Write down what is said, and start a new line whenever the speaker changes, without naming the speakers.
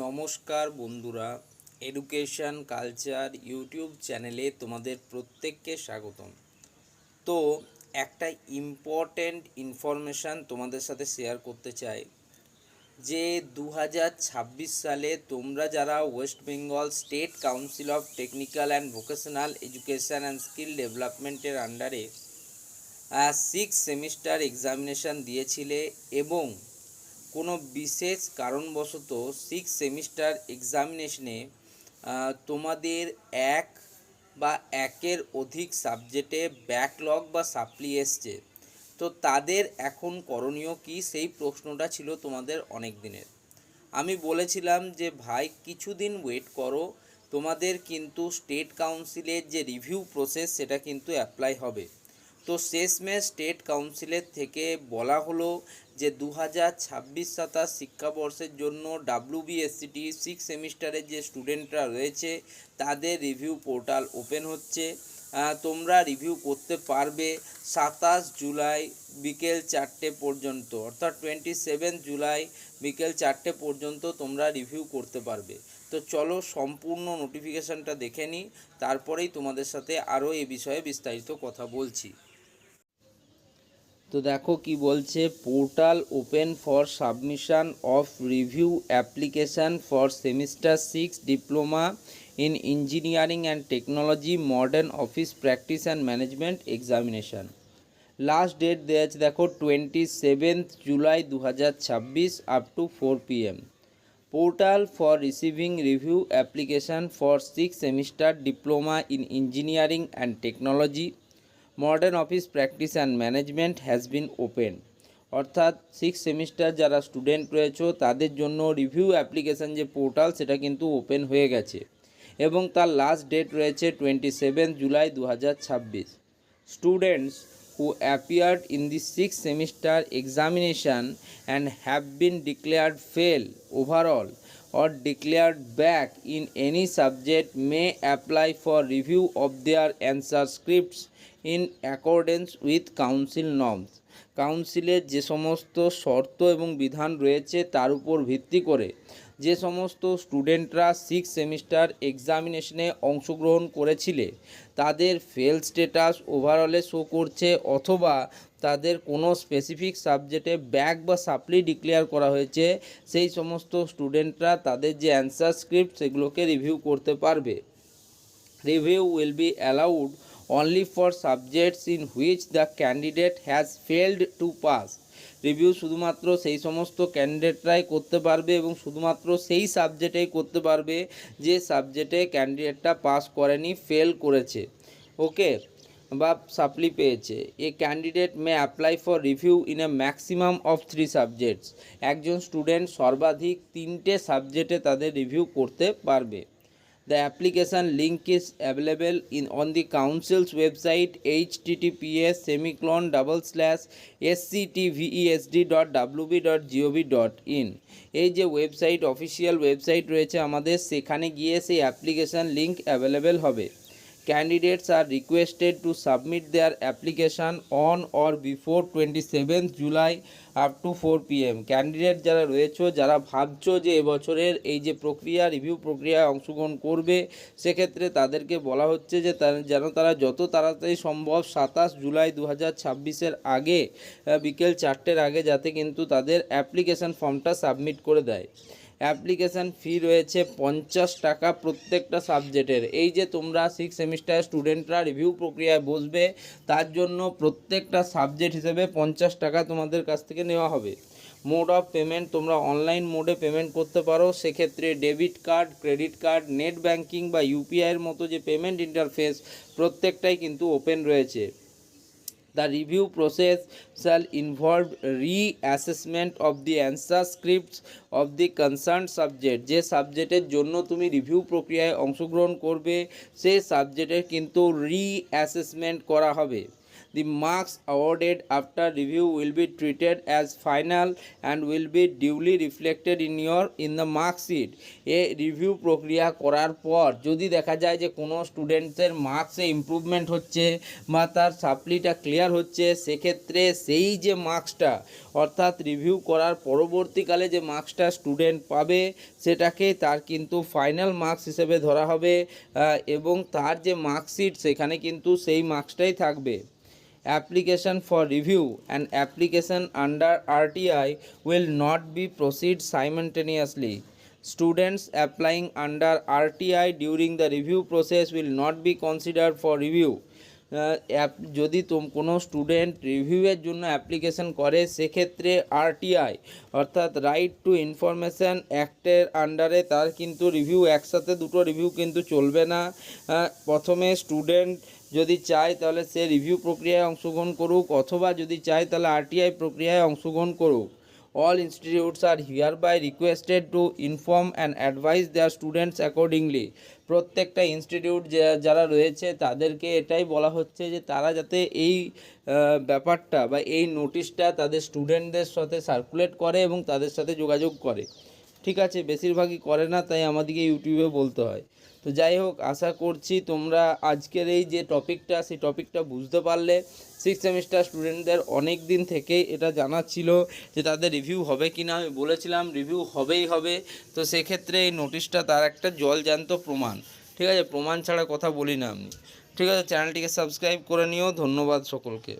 নমস্কার বন্ধুরা, education culture YouTube চ্যানেলে তোমাদের প্রত্যেককে স্বাগতম। তো একটা ইম্পর্ট্যান্ট ইনফরমেশান তোমাদের সাথে শেয়ার করতে চাই যে 2026 সালে তোমরা যারা West Bengal state council of technical and vocational education and skill ডেভেলপমেন্টের আন্ডারে 6 সেমিস্টার এক্সামিনেশান দিয়েছিলে এবং কোনো বিশেষ কারণবশত 6 সেমিস্টার এক্সামিনেশনে তোমাদের এক বা একের অধিক সাবজেক্টে ব্যাকলগ বা সাপ্লি এসছে, তো তাদের এখন করণীয় কী, সেই প্রশ্নটা ছিল তোমাদের অনেক দিনের। আমি বলেছিলাম যে ভাই কিছুদিন ওয়েট করো, তোমাদের কিন্তু স্টেট কাউন্সিলের যে রিভিউ প্রসেস সেটা কিন্তু অ্যাপ্লাই হবে। তো শেষমেশ স্টেট কাউন্সিলের থেকে বলা হলো যে 2026-27 শিক্ষাবর্ষের জন্য WBSCT 6 সেমিস্টারের যে স্টুডেন্টরা রয়েছে তাদের রিভিউ পোর্টাল ওপেন হচ্ছে। তোমরা রিভিউ করতে পারবে 27 জুলাই বিকেল 4টে পর্যন্ত, অর্থাৎ 27 জুলাই বিকেল 4টে পর্যন্ত তোমরা রিভিউ করতে পারবে। তো চলো সম্পূর্ণ নোটিফিকেশানটা দেখে নিই, তারপরেই তোমাদের সাথে আরও এ বিষয়ে বিস্তারিত কথা বলছি। তো দেখো কি বলছে, portal open for submission of review application for semester 6 diploma in engineering and technology modern office practice and management examination. Last date দেওয়া আছে দেখো 27 July 2026 up to 4 PM। Portal for receiving review application for 6 semester diploma in engineering and technology modern office practice and management has been open. অর্থাৎ 6 semester যারা student রয়েছে তাদের জন্য review application যে portal সেটা কিন্তু ওপেন হয়ে গেছে এবং তার লাস্ট ডেট রয়েছে 27 July 2026। Students who appeared in the 6 semester examination and have been declared fail overall or declared back in any subject may apply for review of their answer scripts in accordance with council norms। কাউন্সিলের যে সমস্ত শর্ত এবং বিধান রয়েছে তার উপর ভিত্তি করে যে সমস্ত স্টুডেন্টরা 6 সেমিস্টার এক্সামিনেশনে অংশগ্রহণ করেছিলে তাদের ফেল স্ট্যাটাস ওভারঅলে শো করছে, অথবা তাদের কোনো স্পেসিফিক সাবজেক্টে ব্যাক বা সাপ্লি ডিক্লেয়ার করা হয়েছে, সেই সমস্ত স্টুডেন্টরা তাদের যে অ্যান্সার স্ক্রিপ্ট সেগুলোকে রিভিউ করতে পারবে। Review will be allowed only for subjects in which the candidate has failed to pass। Review শুধুমাত্র সেই সমস্ত ক্যান্ডিডেটরাই করতে পারবে এবং শুধুমাত্র সেই সাবজেক্টেই করতে পারবে যে সাবজেক্টে ক্যান্ডিডেটটা পাস করেনি, ফেল করেছে, ওকে, বা সাপ্লি পেয়েছে। এ candidate may apply for review in a maximum of 3 subjects. একজন স্টুডেন্ট সর্বাধিক 3টে সাবজেক্টে তাদের রিভিউ করতে পারবে। The application link is available on the council's website https://sctvesd.wb.gov.in। এই যে ওয়েবসাইট, অফিসিয়াল ওয়েবসাইট রয়েছে আমাদের, সেখানে গিয়ে সেই অ্যাপ্লিকেশান লিঙ্ক অ্যাভেলেবেল হবে। Candidates are requested to submit their application on or before 27 July up to 4 PM। Candidate যারা রয়েছে, যারা ভাবছো যে এবছরের এই যে প্রক্রিয়া রিভিউ প্রক্রিয়ায় অংশগ্রহণ করবে, সেক্ষেত্রে তাদেরকে বলা হচ্ছে যে যেন তারা যত তাড়াতাড়ি সম্ভব 27 জুলাই 2026 আগে বিকেল 4টের আগে যাতে কিন্তু তাদের অ্যাপ্লিকেশান ফর্মটা সাবমিট করে দেয়। অ্যাপ্লিকেশান ফি রয়েছে 50 টাকা প্রত্যেকটা সাবজেক্টের। এই যে তোমরা 6 সেমিস্টার স্টুডেন্টরা রিভিউ প্রক্রিয়ায় বসবে, তার জন্য প্রত্যেকটা সাবজেক্ট হিসেবে 50 টাকা তোমাদের কাছ থেকে নেওয়া হবে। মোড অফ পেমেন্ট, তোমরা অনলাইন মোডে পেমেন্ট করতে পারো, সেক্ষেত্রে debit card, credit card, net banking বা ইউপিআইয়ের মতো যে পেমেন্ট ইন্টারফেস প্রত্যেকটাই কিন্তু ওপেন রয়েছে। The review process shall involve reassessment of the answer scripts of the concerned subject। যে সাবজেক্টের জন্য তুমি রিভিউ প্রক্রিয়ায় অংশগ্রহণ করবে সেই সাবজেক্টের কিন্তু রিঅ্যাসেসমেন্ট করা হবে। The marks awarded after review will be treated as final and will be duly reflected in the mark sheet. A review প্রক্রিয়া করার পর যদি দেখা যায় যে কোনো স্টুডেন্টসের মার্কসে ইমপ্রুভমেন্ট হচ্ছে বা তার সাপ্লিটা ক্লিয়ার হচ্ছে, সেক্ষেত্রে সেই যে মার্কসটা অর্থাৎ রিভিউ করার পরবর্তীকালে যে মার্কসটা স্টুডেন্ট পাবে সেটাকে তার কিন্তু ফাইনাল মার্কস হিসেবে ধরা হবে এবং তার যে মার্কশিট সেখানে কিন্তু সেই মার্কসটাই থাকবে। Application for review and application under RTI will not be proceed simultaneously. Students applying under RTI during the review process will not be considered for review. যদি কোনো স্টুডেন্ট রিভিউয়ের জন্য অ্যাপ্লিকেশন করে সেক্ষেত্রে আরটিআই অর্থাৎ রাইট টু ইনফরমেশান অ্যাক্টের আন্ডারে তার কিন্তু review একসাথে দুটো রিভিউ কিন্তু চলবে না। প্রথমে স্টুডেন্ট যদি চায় তাহলে সে রিভিউ প্রক্রিয়ায় অংশগ্রহণ করুক, অথবা যদি চায় তাহলে আরটিআই প্রক্রিয়ায় অংশগ্রহণ করুক। All institutes are hereby requested to inform and advise their students accordingly. প্রত্যেকটা ইনস্টিটিউট যারা রয়েছে তাদেরকে এটাই বলা হচ্ছে যে তারা যাতে এই ব্যাপারটা বা এই নোটিশটা তাদের স্টুডেন্টদের সাথে সার্কুলেট করে এবং তাদের সাথে যোগাযোগ করে। ঠিক আছে, বেশিরভাগই করে না, তাই আমাদেরকে ইউটিউবে বলতে হয়। তো যাই হোক, আশা করছি তোমরা আজকের এই যে টপিকটা সেই টপিকটা বুঝতে পারলে। সিক্স সেমিস্টার স্টুডেন্টদের অনেক দিন থেকেই এটা জানা ছিল যে তাদের রিভিউ হবে কি না। আমি বলেছিলাম রিভিউ হবেই হবে, তো সেক্ষেত্রে এই নোটিশটা তার একটা জলজ্যান্ত প্রমাণ। ঠিক আছে, প্রমাণ ছাড়া কথা বলি না আমি। ঠিক আছে, চ্যানেলটিকে সাবস্ক্রাইব করে নিও। ধন্যবাদ সকলকে।